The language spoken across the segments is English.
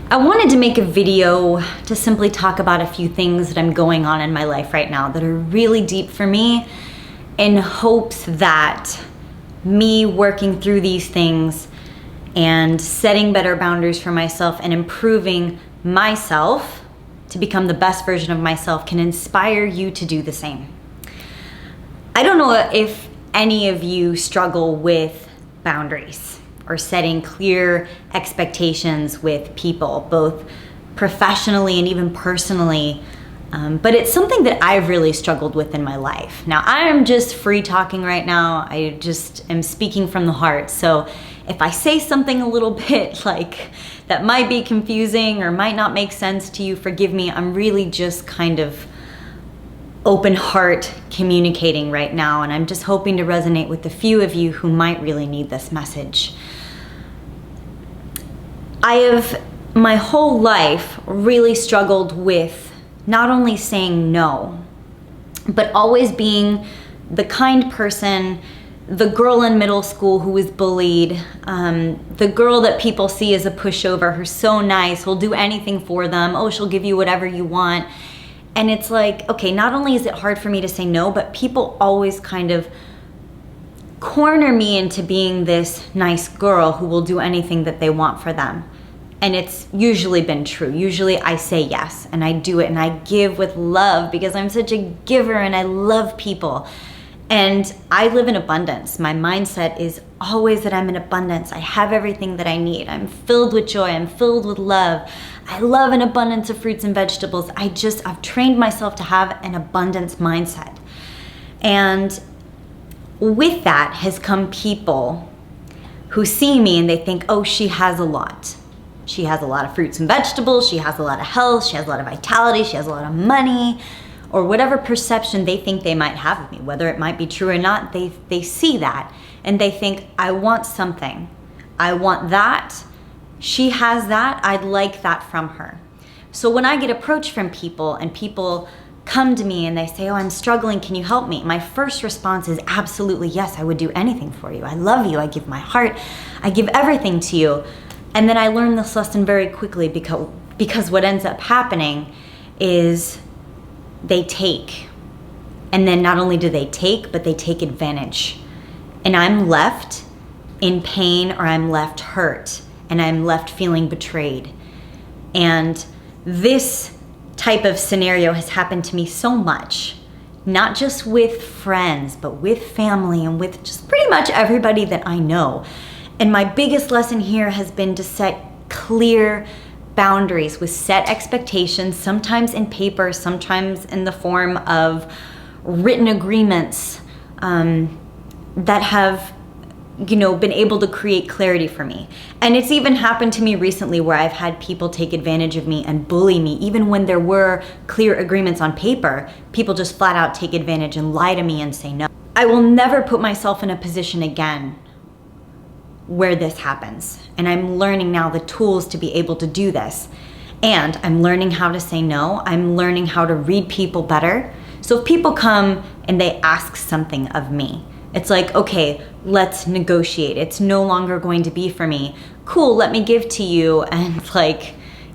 I wanted to make a video to simply talk about a few things that I'm going on in my life right now that are really deep for me, in hopes that me working through these things and setting better boundaries for myself and improving myself to become the best version of myself can inspire you to do the same. I don't know if any of you struggle with boundaries or setting clear expectations with people, both professionally and even personally. But it's something that I've really struggled with in my life. Now, I'm just free talking right now. I just am speaking from the heart. So if I say something a little bit like that might be confusing or might not make sense to you, forgive me. I'm really just kind of open heart communicating right now. And I'm just hoping to resonate with the few of you who might really need this message. I have my whole life really struggled with not only saying no, but always being the kind person, the girl in middle school who was bullied, the girl that people see as a pushover, who's so nice, will do anything for them. Oh, she'll give you whatever you want. And it's like, okay, not only is it hard for me to say no, but people always kind of corner me into being this nice girl who will do anything that they want for them. And it's usually been true. Usually I say yes and I do it and I give with love because I'm such a giver and I love people. And I live in abundance. My mindset is always that I'm in abundance. I have everything that I need. I'm filled with joy. I'm filled with love. I love an abundance of fruits and vegetables. I've trained myself to have an abundance mindset. And with that has come people who see me and they think, oh, she has a lot. She has a lot of fruits and vegetables. She has a lot of health. She has a lot of vitality. She has a lot of money, or whatever perception they think they might have of me, whether it might be true or not. They see that and they think, I want something. I want that. She has that. I'd like that from her. So when I get approached from people and people come to me and they say, oh, I'm struggling, can you help me? My first response is absolutely yes, I would do anything for you. I love you. I give my heart. I give everything to you. And then I learned this lesson very quickly because what ends up happening is they take. And then not only do they take, but they take advantage. And I'm left in pain, or I'm left hurt, and I'm left feeling betrayed. And this type of scenario has happened to me so much, not just with friends, but with family and with just pretty much everybody that I know. And my biggest lesson here has been to set clear boundaries with set expectations, sometimes in paper, sometimes in the form of written agreements that have, been able to create clarity for me. And it's even happened to me recently where I've had people take advantage of me and bully me, even when there were clear agreements on paper. People just flat out take advantage and lie to me and say no. I will never put myself in a position again where this happens. And I'm learning now the tools to be able to do this. And I'm learning how to say no. I'm learning how to read people better. So if people come and they ask something of me, it's like, okay, let's negotiate. It's no longer going to be for me. Cool, let me give to you. And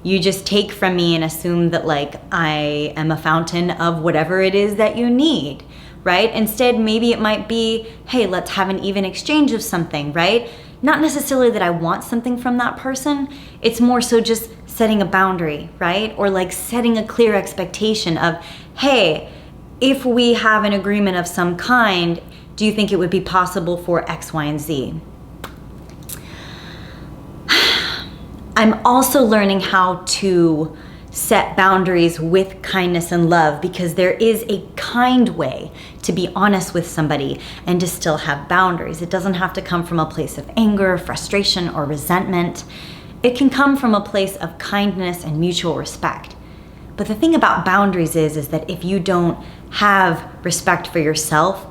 you just take from me and assume that I am a fountain of whatever it is that you need, right? Instead, maybe it might be, hey, let's have an even exchange of something, right? Not necessarily that I want something from that person. It's more so just setting a boundary, right? Or setting a clear expectation of, hey, if we have an agreement of some kind, do you think it would be possible for X, Y, and Z? I'm also learning how to set boundaries with kindness and love, because there is a kind way to be honest with somebody and to still have boundaries. It doesn't have to come from a place of anger, frustration, or resentment. It can come from a place of kindness and mutual respect. But the thing about boundaries is that if you don't have respect for yourself,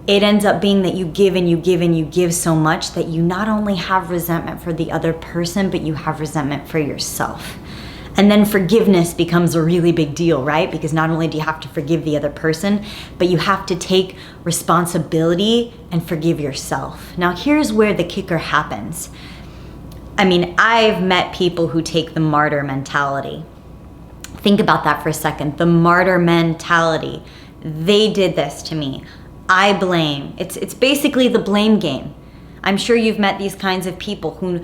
it ends up being that you give and you give and you give so much that you not only have resentment for the other person, but you have resentment for yourself. And then forgiveness becomes a really big deal, right? Because not only do you have to forgive the other person, but you have to take responsibility and forgive yourself. Now, here's where the kicker happens. I mean, I've met people who take the martyr mentality. Think about that for a second. The martyr mentality. They did this to me. I blame. It's basically the blame game. I'm sure you've met these kinds of people who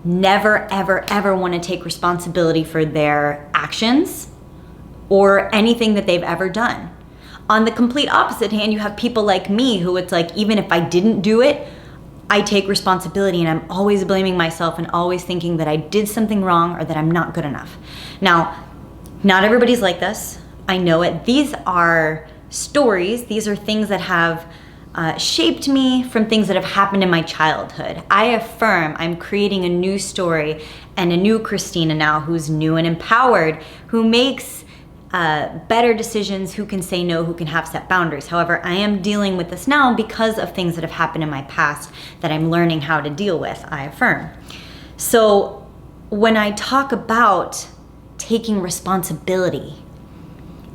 never, ever, ever want to take responsibility for their actions or anything that they've ever done. On the complete opposite hand, you have people like me who it's like, even if I didn't do it, I take responsibility, and I'm always blaming myself and always thinking that I did something wrong or that I'm not good enough. Now, not everybody's like this. I know it. These are stories. These are things that have shaped me from things that have happened in my childhood. I affirm I'm creating a new story and a new Kristina now who's new and empowered, who makes better decisions, who can say no, who can have set boundaries. However, I am dealing with this now because of things that have happened in my past that I'm learning how to deal with, I affirm. So when I talk about taking responsibility,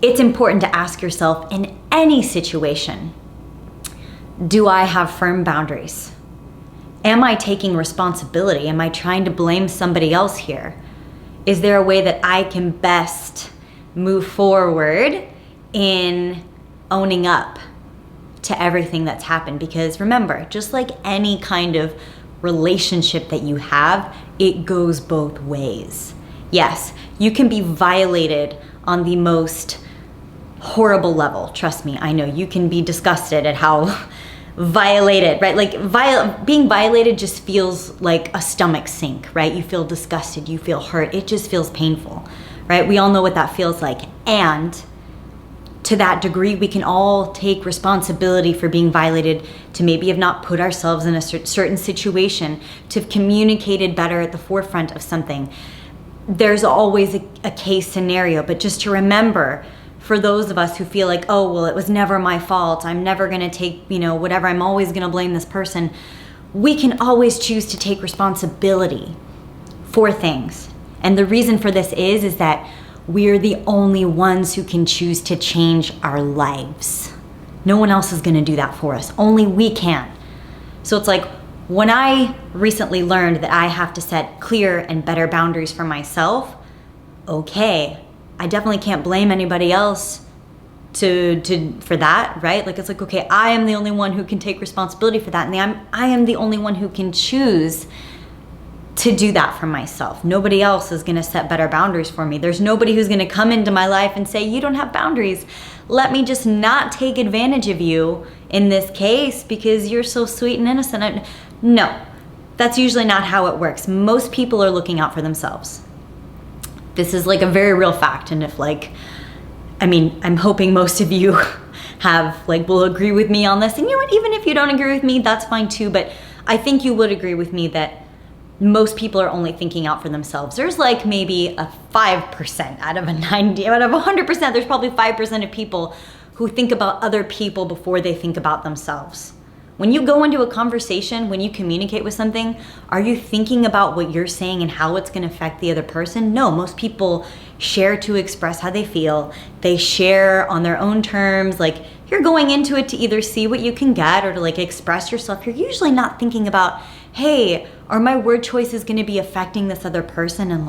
it's important to ask yourself in any situation, do I have firm boundaries? Am I taking responsibility? Am I trying to blame somebody else here? Is there a way that I can best move forward in owning up to everything that's happened? Because remember, just like any kind of relationship that you have, it goes both ways. Yes, you can be violated on the most horrible level. Trust me, I know you can be disgusted at how violated, right? Like being violated just feels like a stomach sink, right? You feel disgusted, you feel hurt. It just feels painful, right? We all know what that feels like. And to that degree, we can all take responsibility for being violated, to maybe have not put ourselves in a certain situation, to have communicated better at the forefront of something. There's always a case scenario, but just to remember, for those of us who feel like, oh, well, it was never my fault, I'm never gonna take, whatever, I'm always gonna blame this person, we can always choose to take responsibility for things. And the reason for this is that we're the only ones who can choose to change our lives. No one else is gonna do that for us, only we can. So it's like, when I recently learned that I have to set clear and better boundaries for myself, okay, I definitely can't blame anybody else for that, right? Like, it's like, okay, I am the only one who can take responsibility for that, and I am the only one who can choose to do that for myself. Nobody else is gonna set better boundaries for me. There's nobody who's gonna come into my life and say, you don't have boundaries. Let me just not take advantage of you in this case because you're so sweet and innocent. No, that's usually not how it works. Most people are looking out for themselves. This is like a very real fact. And if I'm hoping most of you will agree with me on this. And you know what, even if you don't agree with me, that's fine too. But I think you would agree with me that most people are only thinking out for themselves. There's like maybe a 5% out of 100%, there's probably 5% of people who think about other people before they think about themselves. When you go into a conversation, when you communicate with something, are you thinking about what you're saying and how it's going to affect the other person? No, most people share to express how they feel. They share on their own terms. Like, you're going into it to either see what you can get or to like express yourself. You're usually not thinking about, hey, are my word choices going to be affecting this other person and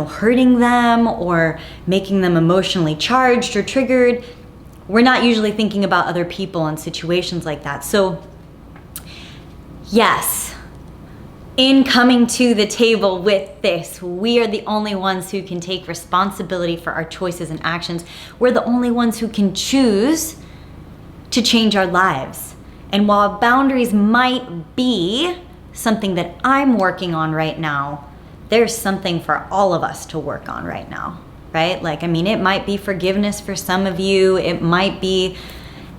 hurting them or making them emotionally charged or triggered? We're not usually thinking about other people in situations like that. So yes, in coming to the table with this, we are the only ones who can take responsibility for our choices and actions. We're the only ones who can choose to change our lives. And while boundaries might be something that I'm working on right now, there's something for all of us to work on right now. Right? It might be forgiveness for some of you. It might be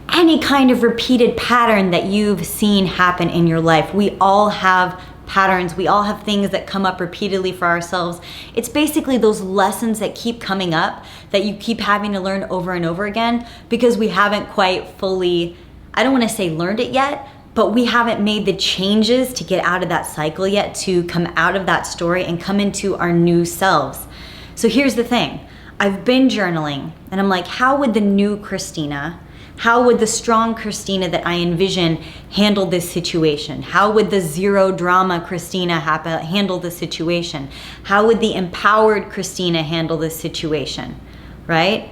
any kind of repeated pattern that you've seen happen in your life. We all have patterns. We all have things that come up repeatedly for ourselves. It's basically those lessons that keep coming up that you keep having to learn over and over again because we haven't quite fully, I don't want to say learned it yet, but we haven't made the changes to get out of that cycle yet, to come out of that story and come into our new selves. So here's the thing. I've been journaling and I'm like, how would the new Kristina How would the strong Kristina that I envision handle this situation? How would the zero drama Kristina handle the situation? How would the empowered Kristina handle this situation, right?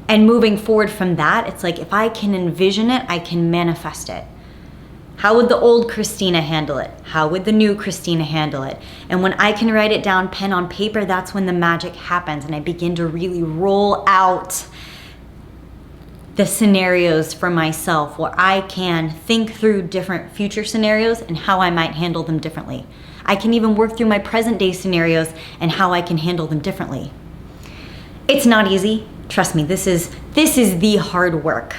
And moving forward from that, it's like if I can envision it, I can manifest it. How would the old Kristina handle it? How would the new Kristina handle it? And when I can write it down pen on paper, that's when the magic happens and I begin to really roll out the scenarios for myself where I can think through different future scenarios and how I might handle them differently. I can even work through my present day scenarios and how I can handle them differently. It's not easy. Trust me, this is the hard work.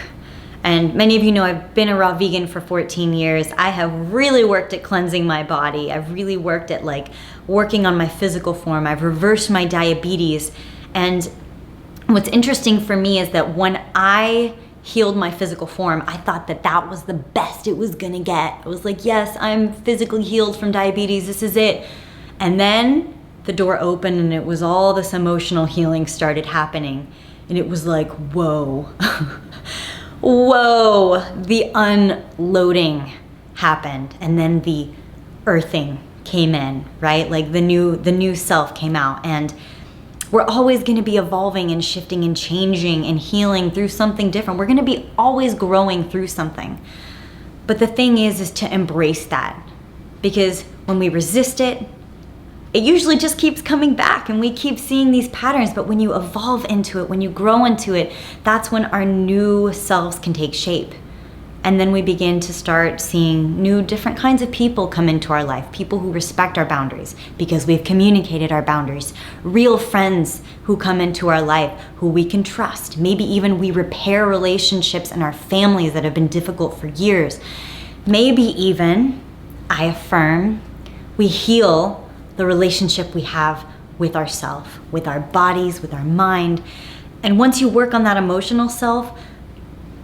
And many of you know I've been a raw vegan for 14 years. I have really worked at cleansing my body. I've really worked at working on my physical form. I've reversed my diabetes. And what's interesting for me is that when I healed my physical form, I thought that that was the best it was gonna get. I was like, yes, I'm physically healed from diabetes, this is it. And then the door opened and it was all this emotional healing started happening. And it was like, whoa, whoa, the unloading happened. And then the earthing came in, right? Like the new self came out. And we're always going to be evolving and shifting and changing and healing through something different. We're going to be always growing through something. But the thing is to embrace that. Because when we resist it, it usually just keeps coming back and we keep seeing these patterns. But when you evolve into it, when you grow into it, that's when our new selves can take shape. And then we begin to start seeing new, different kinds of people come into our life. People who respect our boundaries because we've communicated our boundaries. Real friends who come into our life who we can trust. Maybe even we repair relationships in our families that have been difficult for years. Maybe even, I affirm, we heal the relationship we have with ourselves, with our bodies, with our mind. And once you work on that emotional self,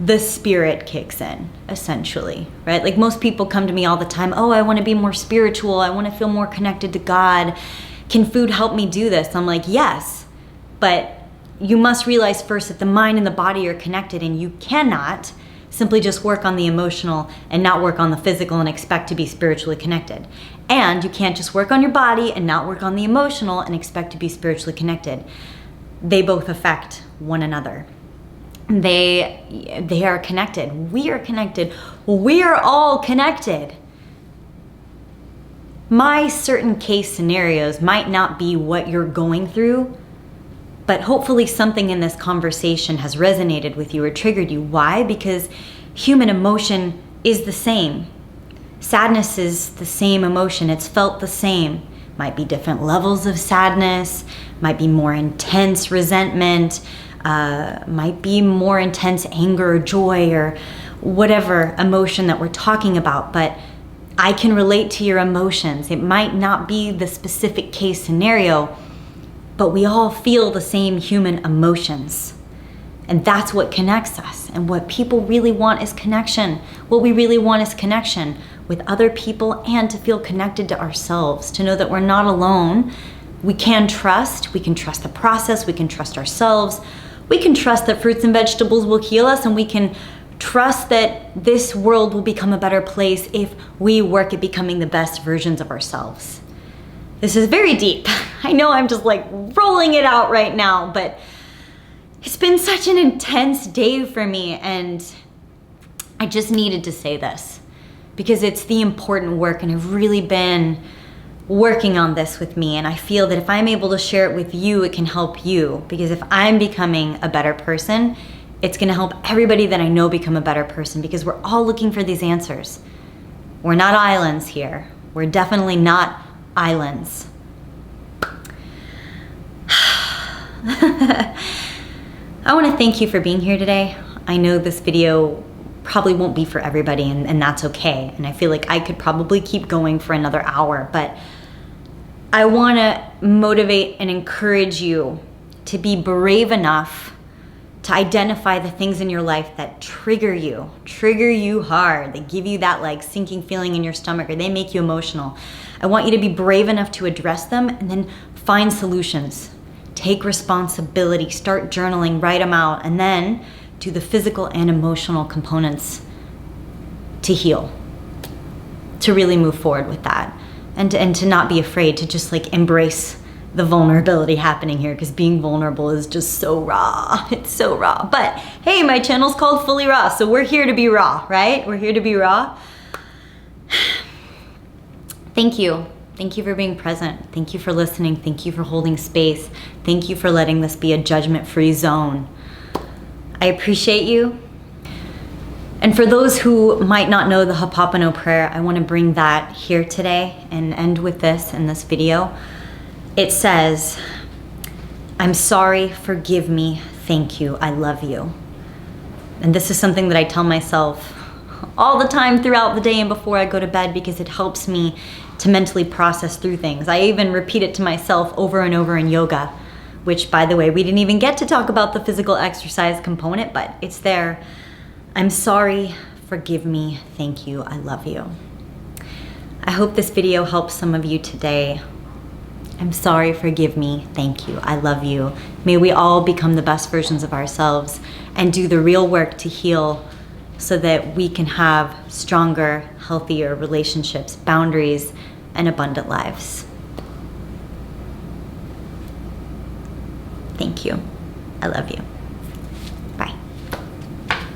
the spirit kicks in, essentially, right? Like most people come to me all the time, oh, I want to be more spiritual. I want to feel more connected to God. Can food help me do this? I'm like, yes, but you must realize first that the mind and the body are connected and you cannot simply just work on the emotional and not work on the physical and expect to be spiritually connected. And you can't just work on your body and not work on the emotional and expect to be spiritually connected. They both affect one another. They are connected. We are connected. We are all connected. My certain case scenarios might not be what you're going through, but hopefully something in this conversation has resonated with you or triggered you. Why? Because human emotion is the same. Sadness is the same emotion. It's felt the same. Might be different levels of sadness, might be more intense resentment, might be more intense anger or joy or whatever emotion that we're talking about, but I can relate to your emotions. It might not be the specific case scenario, but we all feel the same human emotions. And that's what connects us. And what people really want is connection. What we really want is connection with other people and to feel connected to ourselves, to know that we're not alone. We can trust the process, we can trust ourselves. We can trust that fruits and vegetables will heal us, and we can trust that this world will become a better place if we work at becoming the best versions of ourselves. This is very deep. I know I'm just like rolling it out right now, but it's been such an intense day for me, and I just needed to say this because it's the important work, and I've really been working on this with me, and I feel that if I'm able to share it with you, it can help you, because if I'm becoming a better person, it's going to help everybody that I know become a better person, because we're all looking for these answers. We're not islands here. We're definitely not islands. I want to thank you for being here today. I know this video probably won't be for everybody, and that's okay. And I feel like I could probably keep going for another hour, but I want to motivate and encourage you to be brave enough to identify the things in your life that trigger you hard. They give you that like sinking feeling in your stomach, or they make you emotional. I want you to be brave enough to address them and then find solutions. Take responsibility, start journaling, write them out, and then to the physical and emotional components to heal, to really move forward with that, and to not be afraid to just like embrace the vulnerability happening here, because being vulnerable is just so raw. It's so raw. But hey, my channel's called Fully Raw, so we're here to be raw, right? We're here to be raw. Thank you. Thank you for being present. Thank you for listening. Thank you for holding space. Thank you for letting this be a judgment-free zone. I appreciate you. And for those who might not know the Ho'oponopono prayer, I want to bring that here today and end with this in this video. It says, I'm sorry, forgive me, thank you, I love you. And this is something that I tell myself all the time throughout the day and before I go to bed, because it helps me to mentally process through things. I even repeat it to myself over and over in yoga, which, by the way, we didn't even get to talk about the physical exercise component, but it's there. I'm sorry, forgive me, thank you, I love you. I hope this video helps some of you today. I'm sorry, forgive me, thank you, I love you. May we all become the best versions of ourselves and do the real work to heal so that we can have stronger, healthier relationships, boundaries, and abundant lives. Thank you. I love you.